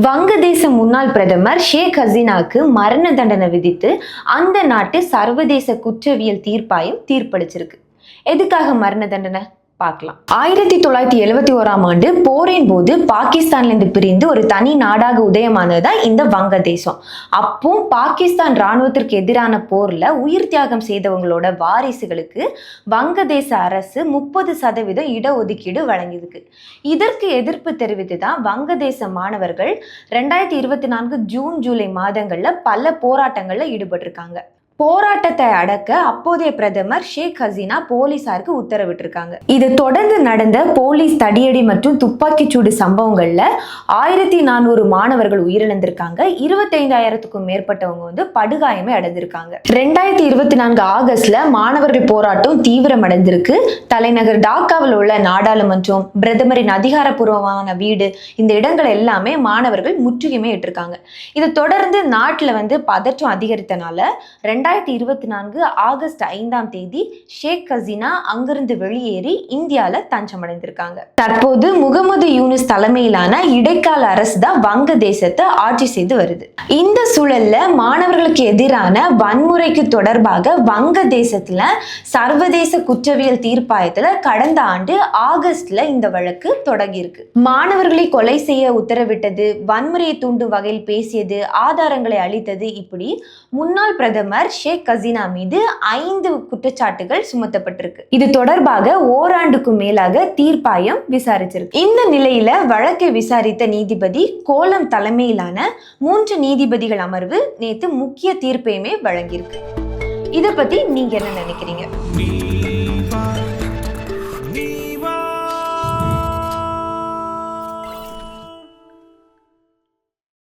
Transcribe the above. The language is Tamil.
வங்கதேச முன்னாள் பிரதமர் ஷேக் ஹசீனாவுக்கு மரண தண்டனை விதித்து அந்த நாட்டு சர்வதேச குற்றவியல் தீர்ப்பாயம் தீர்ப்பளிச்சிருக்கு. எதுக்காக மரண தண்டனை பார்க்கலாம். 1971 போரின் போது பாகிஸ்தான்லேருந்து பிரிந்து ஒரு தனி நாடாக உதயமானதுதான் இந்த வங்கதேசம். அப்போ பாகிஸ்தான் இராணுவத்திற்கு எதிரான போர்ல உயிர் தியாகம் செய்தவங்களோட வாரிசுகளுக்கு வங்கதேச அரசு 30% இடஒதுக்கீடு வழங்கியிருக்கு. இதற்கு எதிர்ப்பு தெரிவித்து தான் வங்கதேச மாணவர்கள் 2024 ஜூன் ஜூலை மாதங்கள்ல பல போராட்டங்கள்ல ஈடுபட்டிருக்காங்க. போராட்டத்தை அடக்க அப்போதைய பிரதமர் ஷேக் ஹசீனா போலீசாருக்கு உத்தரவிட்டிருக்காங்க. இது தொடர்ந்து நடந்த போலீஸ் தடியடி மற்றும் துப்பாக்கிச்சூடு சம்பவங்கள்ல 1400 மாணவர்கள் உயிரிழந்திருக்காங்க. 25,000க்கும் மேற்பட்டவங்க படுகாயமே அடைந்திருக்காங்க. 2024 ஆகஸ்ட்ல மாணவர்கள் போராட்டம் தீவிரமடைந்திருக்கு. தலைநகர் டாக்காவில் உள்ள நாடாளுமன்றம், பிரதமரின் அதிகாரப்பூர்வமான வீடு, இந்த இடங்கள் எல்லாமே மாணவர்கள் முற்றுகையுமே இட்டிருக்காங்க. இதை தொடர்ந்து நாட்டுல பதற்றம் அதிகரித்தனால 2024 ஆகஸ்ட் 5 ஷேக் ஹசீனா அங்கிருந்து வெளியேறி இந்தியால தஞ்சமடைந்திருக்காங்க. தற்போது முகமது யூனுஸ் தலைமையிலான இடைக்கால அரசு தான் வங்கதேசத்தை ஆட்சி செய்து வருது. இந்த சூழல்ல மாணவர்களுக்கு எதிரான வன்முறைக்கு தொடர்பாக வங்கதேசத்துல சர்வதேச குற்றவியல் தீர்ப்பாயத்துல கடந்த ஆண்டு ஆகஸ்ட்ல இந்த வழக்கு தொடங்கி இருக்கு. மாணவர்களை கொலை செய்ய உத்தரவிட்டது, வன்முறையை தூண்டும் வகையில் பேசியது, ஆதாரங்களை அளித்தது, இப்படி முன்னாள் பிரதமர் ஷேக் ஹசீனா மீது 5 குற்றச்சாட்டுகள் சுமத்தப்பட்டிருக்கு. இது தொடர்பாக ஓராண்டுக்கும் மேலாக தீர்ப்பாயம் விசாரிச்சிருக்கு. இந்த நிலையில வழக்கை விசாரித்த நீதிபதி கோலம் தலைமையிலான 3 நீதிபதிகள் அமர்வு நேத்து முக்கிய தீர்ப்பையுமே வழங்கியிருக்கு. இதை பத்தி நீங்க என்ன நினைக்கிறீங்க?